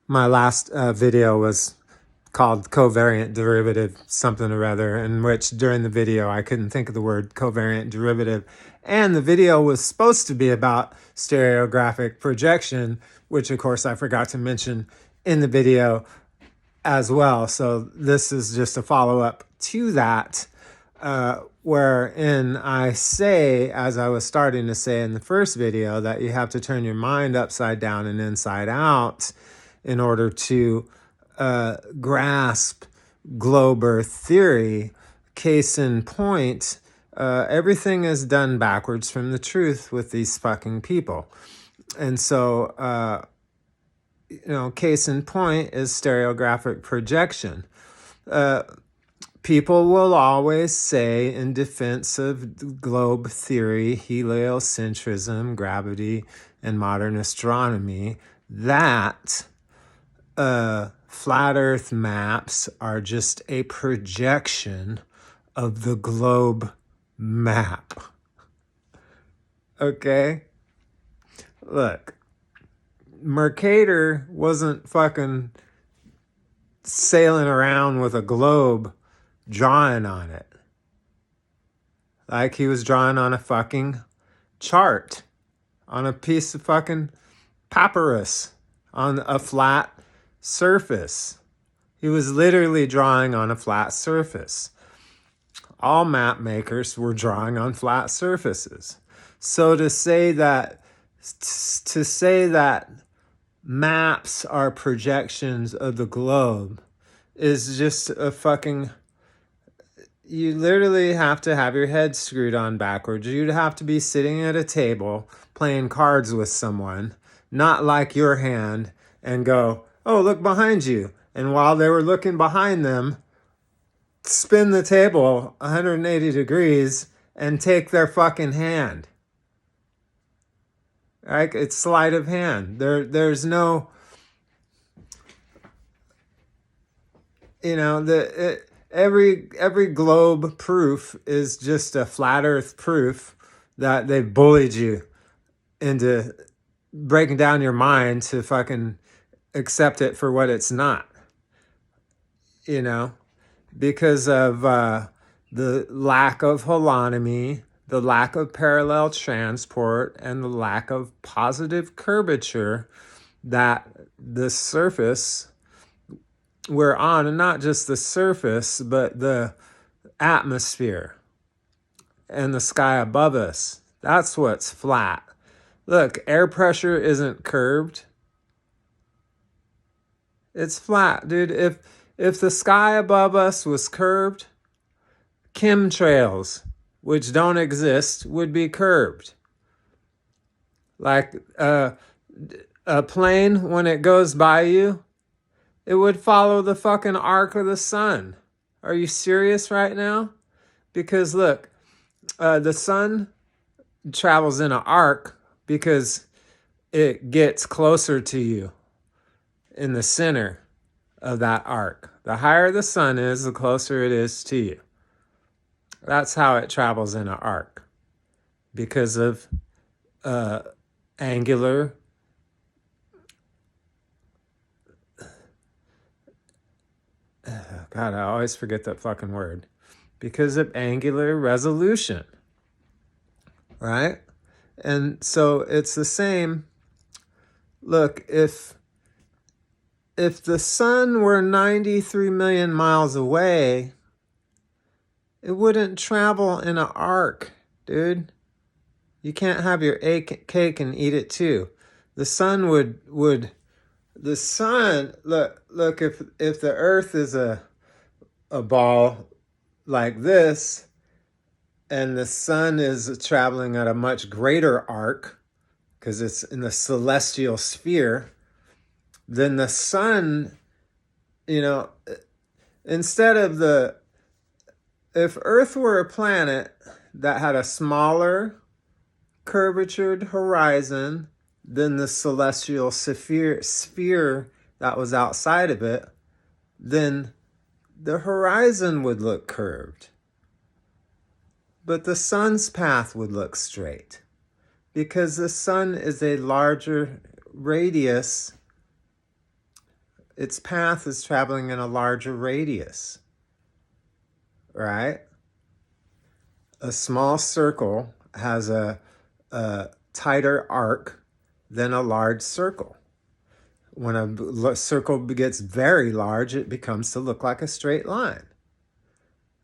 My last video was called covariant derivative something or other, in which during the video I couldn't think of the word covariant derivative. And the video was supposed to be about stereographic projection, which of course I forgot to mention in the video as well. So this is just a follow-up to that, wherein I say, as I was starting to say in the first video, that you have to turn your mind upside down and inside out in order to grasp globe earth theory. Case in point, everything is done backwards from the truth with these fucking people. And so, case in point is stereographic projection. People will always say, in defense of globe theory, heliocentrism, gravity, and modern astronomy, that flat earth maps are just a projection of the globe map. Okay? Look, Mercator wasn't fucking sailing around with a globe drawing on it. Like he was drawing on a fucking chart, on a piece of fucking papyrus, on a flat surface. He was literally drawing on a flat surface. All map makers were drawing on flat surfaces. So to say that maps are projections of the globe is just a fucking... You literally have to have your head screwed on backwards. You'd have to be sitting at a table playing cards with someone, not like your hand, and go, oh, look behind you. And while they were looking behind them, spin the table 180 degrees and take their fucking hand. Right? It's sleight of hand. There's no, every globe proof is just a flat earth proof that they've bullied you into breaking down your mind to fucking accept it for what it's not. Because of the lack of holonomy, the lack of parallel transport, and the lack of positive curvature that the surface we're on, and not just the surface, but the atmosphere and the sky above us. That's what's flat. Look, air pressure isn't curved. It's flat, dude. If the sky above us was curved, chemtrails, which don't exist, would be curved. Like a plane, when it goes by you, it would follow the fucking arc of the sun. Are you serious right now? Because look, the sun travels in an arc because it gets closer to you in the center of that arc. The higher the sun is, the closer it is to you. That's how it travels in an arc, because of angular God, I always forget that fucking word. Because of angular resolution, right? And so it's the same. Look, if the sun were 93 million miles away, it wouldn't travel in an arc, dude. You can't have your cake and eat it too. The sun would the sun, look, if the earth is a ball like this, and the sun is traveling at a much greater arc because it's in the celestial sphere, then the sun, instead of if Earth were a planet that had a smaller curvatured horizon than the celestial sphere that was outside of it, then the horizon would look curved. But the sun's path would look straight, because the sun is a larger radius its path is traveling in a larger radius, right? A small circle has a tighter arc than a large circle. When a circle gets very large, it becomes to look like a straight line,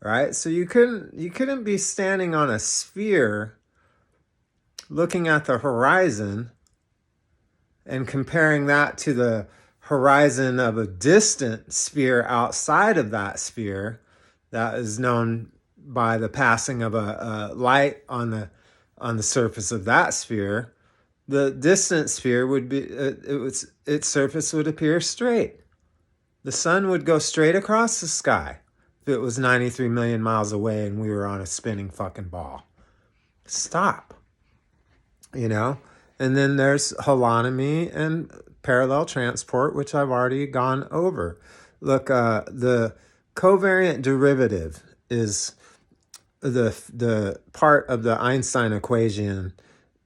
right? So you couldn't be standing on a sphere looking at the horizon and comparing that to the horizon of a distant sphere outside of that sphere that is known by the passing of a light on the surface of that sphere. The distant sphere would be its surface would appear straight. The sun would go straight across the sky if it was 93 million miles away and we were on a spinning fucking ball. Stop. You know? And then there's holonomy and parallel transport, which I've already gone over. Look, the covariant derivative is the part of the Einstein equation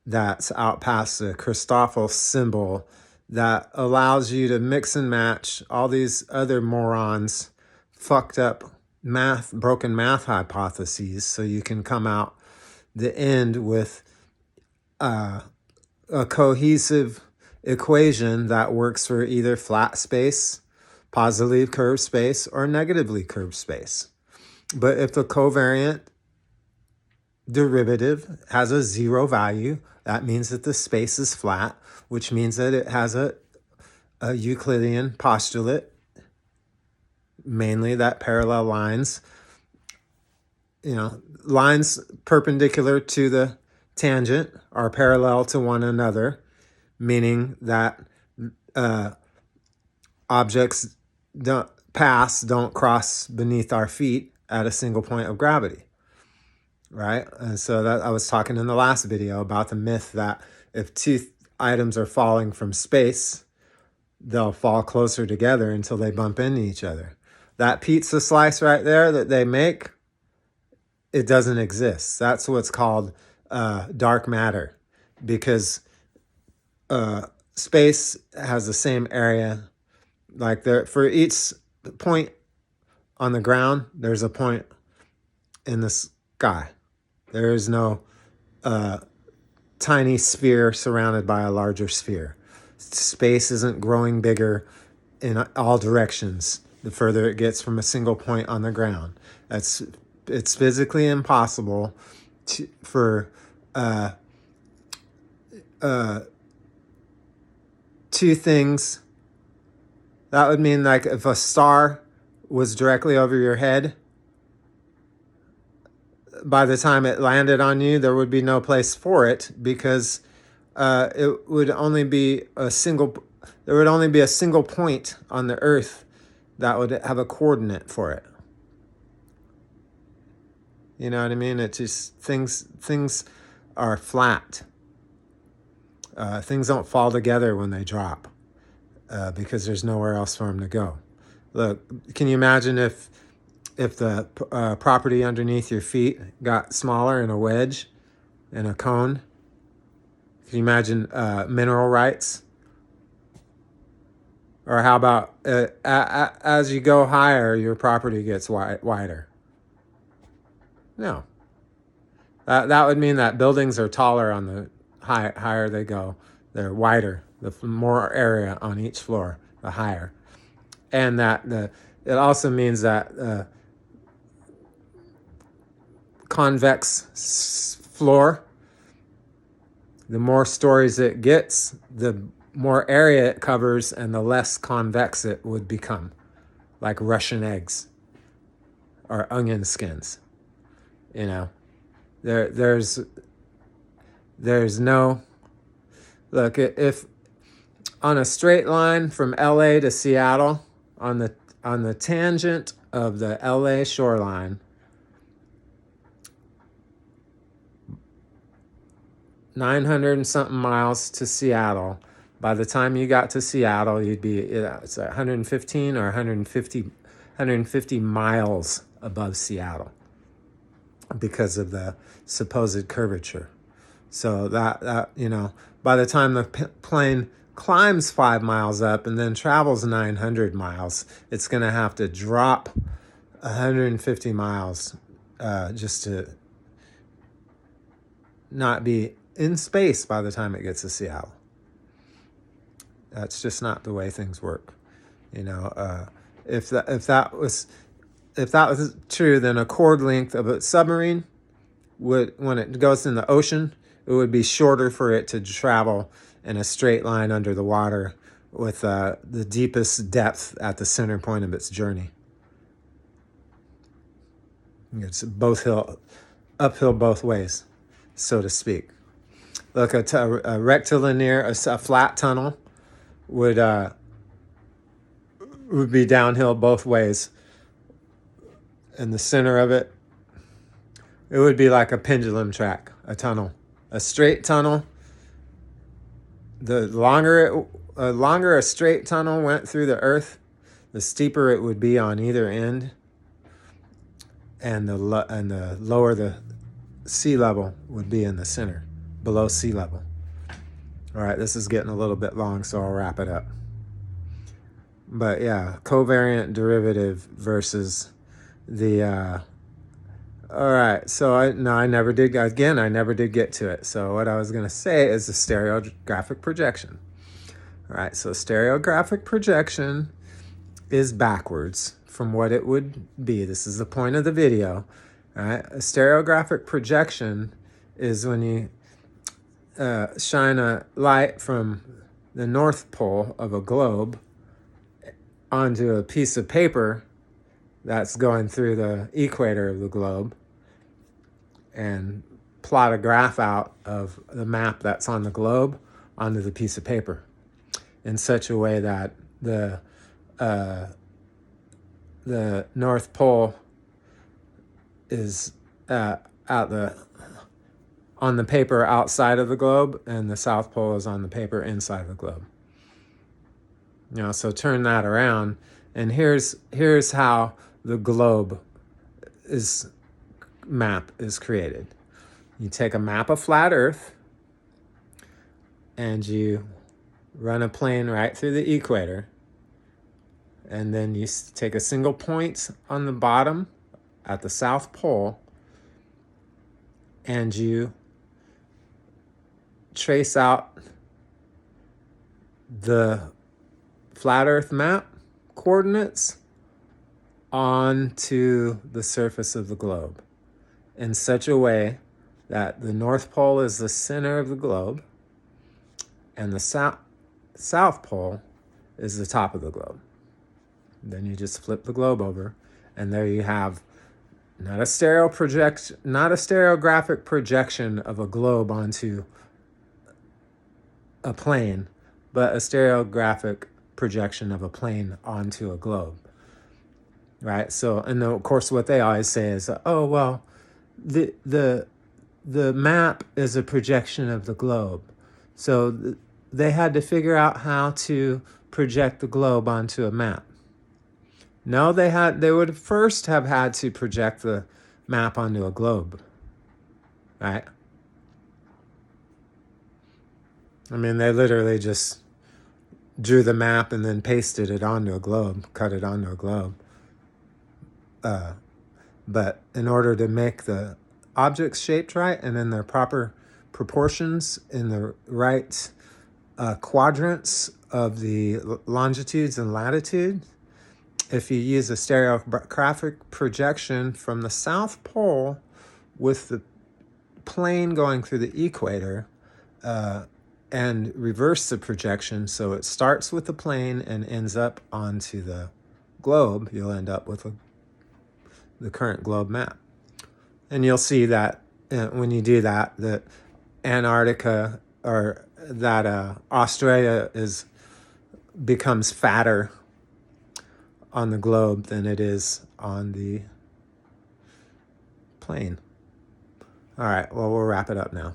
that's out past the Christoffel symbol that allows you to mix and match all these other morons' fucked up broken math hypotheses, so you can come out the end with a cohesive equation that works for either flat space, positively curved space, or negatively curved space. But if the covariant derivative has a zero value, that means that the space is flat, which means that it has a Euclidean postulate, mainly that parallel lines, lines perpendicular to the tangent are parallel to one another, meaning that objects don't cross beneath our feet at a single point of gravity, right? And so that I was talking in the last video about the myth that if two items are falling from space, they'll fall closer together until they bump into each other. That pizza slice right there that they make, it doesn't exist. That's what's called dark matter, because space has the same area. Like for each point on the ground, there's a point in the sky. There is no tiny sphere surrounded by a larger sphere. Space isn't growing bigger in all directions the further it gets from a single point on the ground. It's physically impossible for two things. That would mean, like, if a star was directly over your head, by the time it landed on you, there would be no place for it, because it would only be there would only be a single point on the Earth that would have a coordinate for it. You know what I mean? It just, things are flat. Things don't fall together when they drop because there's nowhere else for them to go. Look, can you imagine if the property underneath your feet got smaller in a wedge, in a cone? Can you imagine mineral rights? Or how about as you go higher, your property gets wider? No. That would mean that buildings are taller on the higher they go. They're wider. The more area on each floor, the higher. And that it also means that convex floor, the more stories it gets, the more area it covers, and the less convex it would become, like Russian eggs or onion skins. You know, there's no, look, if on a straight line from LA to Seattle, on the tangent of the LA shoreline, 900 and something miles to Seattle. By the time you got to Seattle, you'd be, it's 115 or 150 miles above Seattle because of the supposed curvature. So that by the time the plane climbs 5 miles up and then travels 900 miles, it's going to have to drop 150 miles just to not be in space by the time it gets to Seattle. That's just not the way things work. If that was true, then a chord length of a submarine would, when it goes in the ocean, it would be shorter for it to travel in a straight line under the water with the deepest depth at the center point of its journey. It's uphill both ways, so to speak. Look, a rectilinear, a flat tunnel would be downhill both ways. In the center of it, it would be like a pendulum track, a tunnel. A straight tunnel, the longer a straight tunnel went through the earth, the steeper it would be on either end, and the lower the sea level would be in the center, below sea level. All right, this is getting a little bit long, so I'll wrap it up. But yeah, covariant derivative versus the... all right, so I never did get to it. So what I was going to say is the stereographic projection. All right, so stereographic projection is backwards from what it would be. This is the point of the video. All right, a stereographic projection is when you shine a light from the North Pole of a globe onto a piece of paper that's going through the equator of the globe, and plot a graph out of the map that's on the globe onto the piece of paper in such a way that the North Pole is on the paper outside of the globe, and the South Pole is on the paper inside of the globe. So turn that around, and here's how the globe map is created. You take a map of flat Earth, and you run a plane right through the equator, and then you take a single point on the bottom at the South Pole, and you trace out the flat Earth map coordinates onto the surface of the globe in such a way that the North Pole is the center of the globe and the South Pole is the top of the globe. Then you just flip the globe over, and there you have not a stereographic projection of a globe onto a plane, but a stereographic projection of a plane onto a globe. Right? So, and of course what they always say is, oh, well, the map is a projection of the globe. So they had to figure out how to project the globe onto a map. No, they would first have had to project the map onto a globe. Right? I mean, they literally just drew the map and then pasted it onto a globe, cut it onto a globe. But in order to make the objects shaped right and in their proper proportions in the right quadrants of the longitudes and latitudes, if you use a stereographic projection from the South Pole with the plane going through the equator, and reverse the projection so it starts with the plane and ends up onto the globe, you'll end up with the current globe map. And you'll see that when you do that, that Antarctica or that Australia becomes fatter on the globe than it is on the plane. All right, well, we'll wrap it up now.